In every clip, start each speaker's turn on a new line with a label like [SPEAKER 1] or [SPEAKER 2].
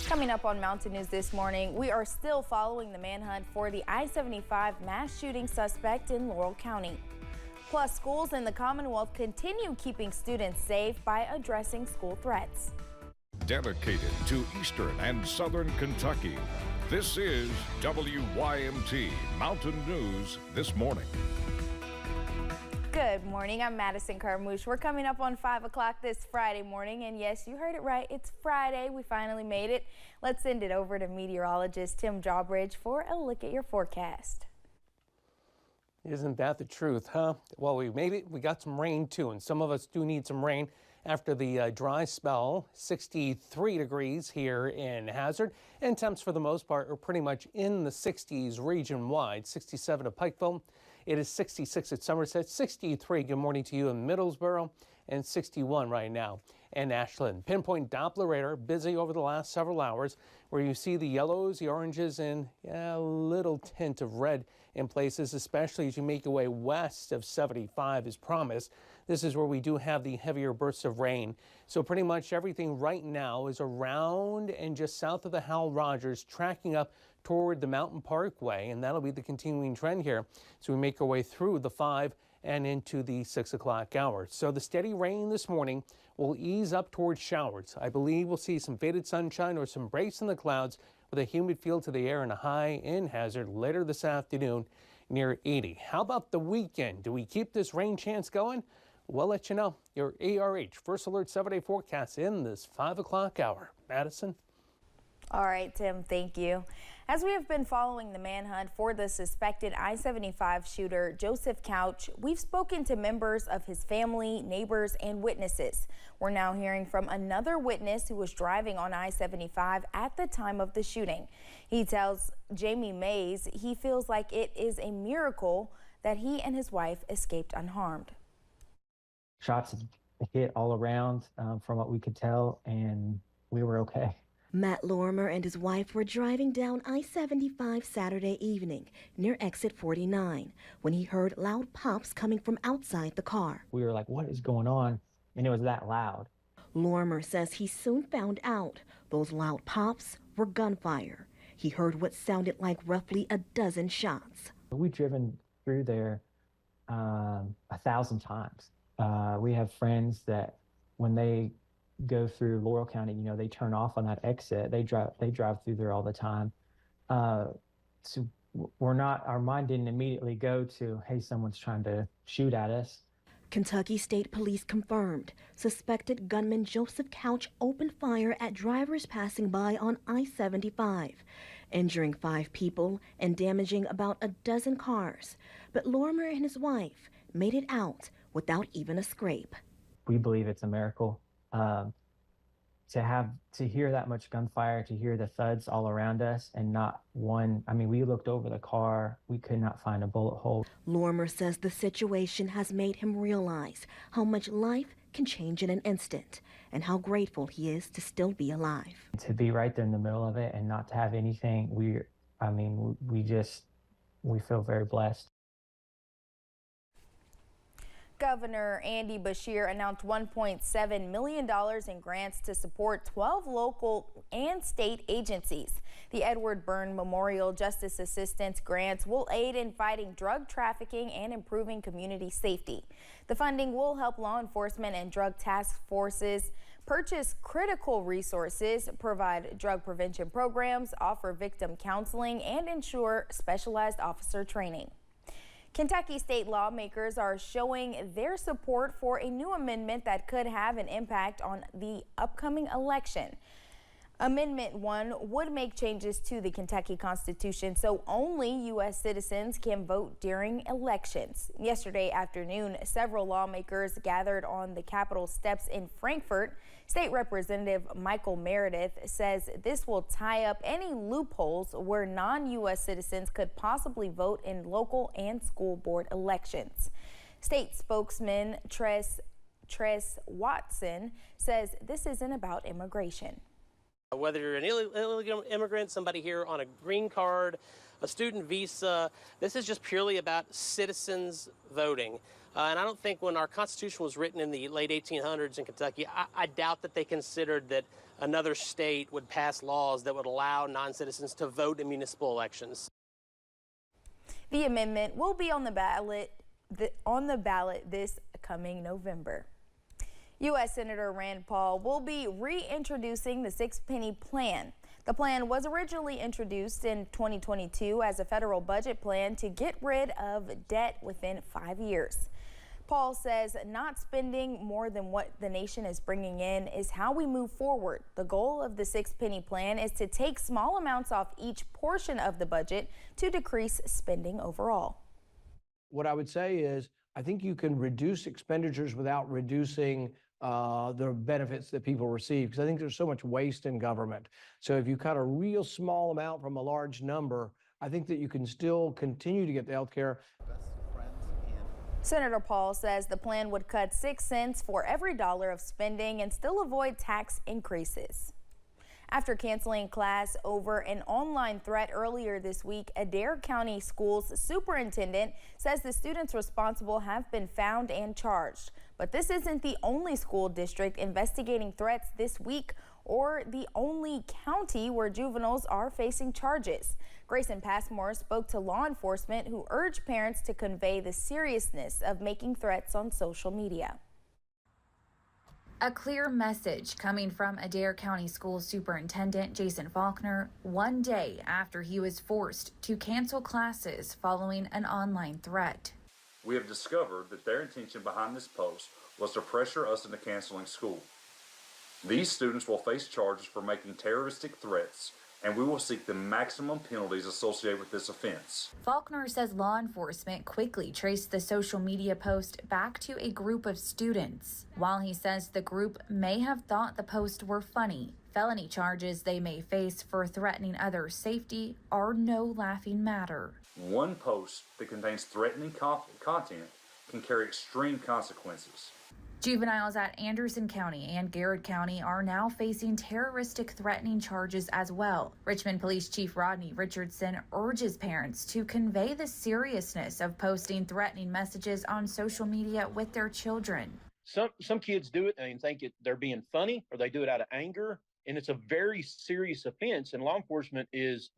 [SPEAKER 1] Coming up on Mountain News this morning, we are still following the manhunt for the I-75 mass shooting suspect in Laurel County. Plus, schools in the Commonwealth continue keeping students safe by addressing school threats.
[SPEAKER 2] Dedicated to Eastern and Southern Kentucky, this is WYMT Mountain News This Morning.
[SPEAKER 1] Good morning, I'm Madison Carmouche. We're coming up on 5 o'clock this Friday morning, and yes, you heard it right, it's Friday. We finally made it. Let's send it over to meteorologist Tim Jawbridge for a look at your forecast.
[SPEAKER 3] Isn't that the truth, huh? Well, we made it. We got some rain, too, and some of us do need some rain after the dry spell. 63 degrees here in Hazard, and temps for the most part are pretty much in the 60s region-wide. 67 at Pikeville. It is 66 at Somerset, 63, good morning to you in Middlesboro, and 61 right now in Ashland. Pinpoint Doppler radar busy over the last several hours, where you see the yellows, the oranges, and a little tint of red in places, especially as you make your way west of 75 as promised. This is where we do have the heavier bursts of rain. So pretty much everything right now is around and just south of the Hal Rogers, tracking up toward the Mountain Parkway, and that'll be the continuing trend here. So we make our way through the 5 and into the 6 o'clock hour. So the steady rain this morning will ease up towards showers. I believe we'll see some faded sunshine or some breaks in the clouds with a humid feel to the air and a high in Hazard later this afternoon near 80. How about the weekend? Do we keep this rain chance going? We'll let you know. Your ARH First Alert 7-day forecast in this 5 o'clock hour. Madison?
[SPEAKER 1] All right, Tim, thank you. As we have been following the manhunt for the suspected I-75 shooter, Joseph Couch, we've spoken to members of his family, neighbors, and witnesses. We're now hearing from another witness who was driving on I-75 at the time of the shooting. He tells Jamie Mays he feels like it is a miracle that he and his wife escaped unharmed.
[SPEAKER 4] Shots hit all around from what we could tell, and we were okay.
[SPEAKER 5] Matt Lorimer and his wife were driving down I-75 Saturday evening near exit 49 when he heard loud pops coming from outside the car.
[SPEAKER 4] We were like, what is going on? And it was that loud.
[SPEAKER 5] Lorimer says he soon found out those loud pops were gunfire. He heard what sounded like roughly a dozen shots.
[SPEAKER 4] We've driven through there 1,000 times. We have friends that when they go through Laurel County, you know, they turn off on that exit. They drive through there all the time. So our mind didn't immediately go to, hey, someone's trying to shoot at us.
[SPEAKER 5] Kentucky State Police confirmed suspected gunman Joseph Couch opened fire at drivers passing by on I-75, injuring 5 people and damaging about a dozen cars. But Lorimer and his wife made it out without even a scrape.
[SPEAKER 4] We believe it's a miracle. To hear that much gunfire, to hear the thuds all around us, and not one, I mean, we looked over the car, we could not find a bullet hole.
[SPEAKER 5] Lorimer says the situation has made him realize how much life can change in an instant, and how grateful he is to still be alive.
[SPEAKER 4] To be right there in the middle of it and not to have anything, we feel very blessed.
[SPEAKER 1] Governor Andy Beshear announced $1.7 million in grants to support 12 local and state agencies. The Edward Byrne Memorial Justice Assistance grants will aid in fighting drug trafficking and improving community safety. The funding will help law enforcement and drug task forces purchase critical resources, provide drug prevention programs, offer victim counseling, and ensure specialized officer training. Kentucky state lawmakers are showing their support for a new amendment that could have an impact on the upcoming election. Amendment 1 would make changes to the Kentucky Constitution so only U.S. citizens can vote during elections. Yesterday afternoon, several lawmakers gathered on the Capitol steps in Frankfort. State Representative Michael Meredith says this will tie up any loopholes where non-U.S. citizens could possibly vote in local and school board elections. State spokesman Tress Watson says this isn't about immigration.
[SPEAKER 6] Whether you're an illegal immigrant, somebody here on a green card, a student visa, this is just purely about citizens voting. And I don't think when our Constitution was written in the late 1800s in Kentucky, I doubt that they considered that another state would pass laws that would allow non-citizens to vote in municipal elections.
[SPEAKER 1] The amendment will be on the ballot this coming November. U.S. Senator Rand Paul will be reintroducing the six-penny plan. The plan was originally introduced in 2022 as a federal budget plan to get rid of debt within 5 years. Paul says not spending more than what the nation is bringing in is how we move forward. The goal of the six-penny plan is to take small amounts off each portion of the budget to decrease spending overall.
[SPEAKER 7] What I would say is I think you can reduce expenditures without reducing the benefits that people receive, because I think there's so much waste in government. So if you cut a real small amount from a large number, I think that you can still continue to get the health care.
[SPEAKER 1] Senator Paul says the plan would cut 6 cents for every dollar of spending and still avoid tax increases. After canceling class over an online threat earlier this week, Adair County Schools superintendent says the students responsible have been found and charged. But this isn't the only school district investigating threats this week or the only county where juveniles are facing charges. Grayson Passmore spoke to law enforcement who urged parents to convey the seriousness of making threats on social media.
[SPEAKER 8] A clear message coming from Adair County School Superintendent Jason Faulkner 1 day after he was forced to cancel classes following an online threat.
[SPEAKER 9] We have discovered that their intention behind this post was to pressure us into canceling school. These students will face charges for making terroristic threats, and we will seek the maximum penalties associated with this offense.
[SPEAKER 8] Faulkner says law enforcement quickly traced the social media post back to a group of students. While he says the group may have thought the post were funny, felony charges they may face for threatening others' safety are no laughing matter.
[SPEAKER 9] One post that contains threatening content can carry extreme consequences.
[SPEAKER 8] Juveniles at Anderson County and Garrett County are now facing terroristic threatening charges as well. Richmond Police Chief Rodney Richardson urges parents to convey the seriousness of posting threatening messages on social media with their children.
[SPEAKER 10] Some kids do it and think they're being funny, or they do it out of anger, and it's a very serious offense. And law enforcement is,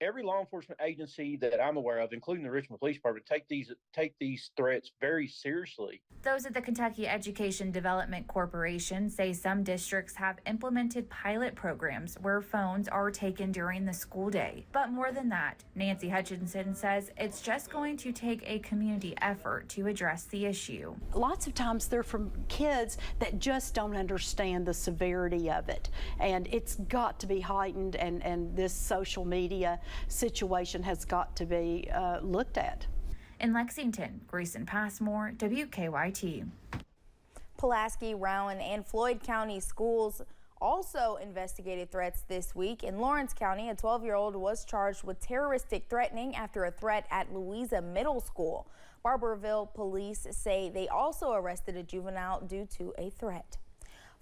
[SPEAKER 10] every law enforcement agency that I'm aware of, including the Richmond Police Department, take these threats very seriously.
[SPEAKER 8] Those at the Kentucky Education Development Corporation say some districts have implemented pilot programs where phones are taken during the school day. But more than that, Nancy Hutchinson says it's just going to take a community effort to address the issue.
[SPEAKER 11] Lots of times they're from kids that just don't understand the severity of it. And it's got to be heightened, and this social media situation has got to be looked at.
[SPEAKER 8] In Lexington, Grayson Passmore, WKYT.
[SPEAKER 1] Pulaski, Rowan, and Floyd County schools also investigated threats this week. In Lawrence County, a 12-year-old was charged with terroristic threatening after a threat at Louisa Middle School. Barberville police say they also arrested a juvenile due to a threat.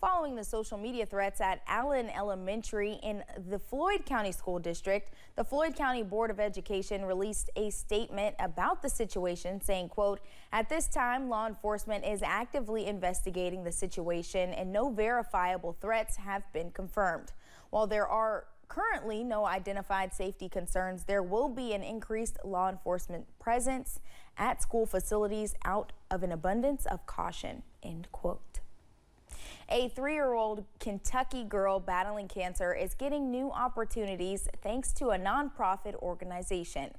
[SPEAKER 1] Following the social media threats at Allen Elementary in the Floyd County School District, the Floyd County Board of Education released a statement about the situation saying, quote, "At this time, law enforcement is actively investigating the situation and no verifiable threats have been confirmed. While there are currently no identified safety concerns, there will be an increased law enforcement presence at school facilities out of an abundance of caution," end quote. A 3-year-old Kentucky girl battling cancer is getting new opportunities thanks to a nonprofit organization.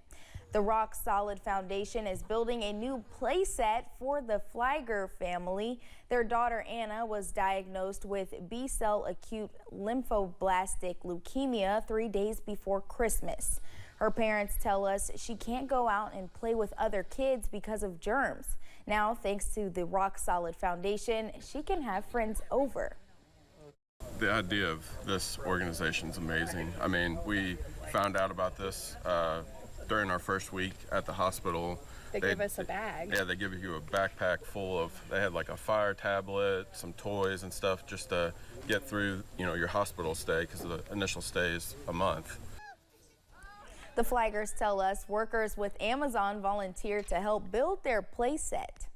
[SPEAKER 1] The Rock Solid Foundation is building a new play set for the Flagger family. Their daughter Anna was diagnosed with B-cell acute lymphoblastic leukemia 3 days before Christmas. Her parents tell us she can't go out and play with other kids because of germs. Now, thanks to the Rock Solid Foundation, she can have friends over.
[SPEAKER 12] The idea of this organization is amazing. I mean, we found out about this during our first week at the hospital.
[SPEAKER 13] They give us a bag.
[SPEAKER 12] Yeah, they give you a backpack full of, they had like a fire tablet, some toys and stuff just to get through, your hospital stay, because the initial stay is a month.
[SPEAKER 1] The Flaggers tell us workers with Amazon volunteered to help build their play set.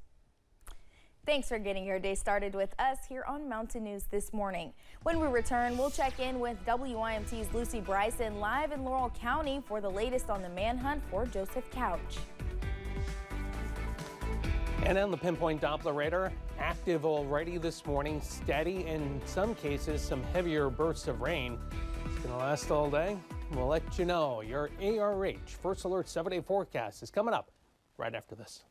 [SPEAKER 1] Thanks for getting your day started with us here on Mountain News this morning. When we return, we'll check in with WYMT's Lucy Bryson live in Laurel County for the latest on the manhunt for Joseph Couch.
[SPEAKER 3] And on the Pinpoint Doppler radar, active already this morning, steady, in some cases some heavier bursts of rain. It's going to last all day. We'll let you know. Your ARH First Alert 7-day forecast is coming up right after this.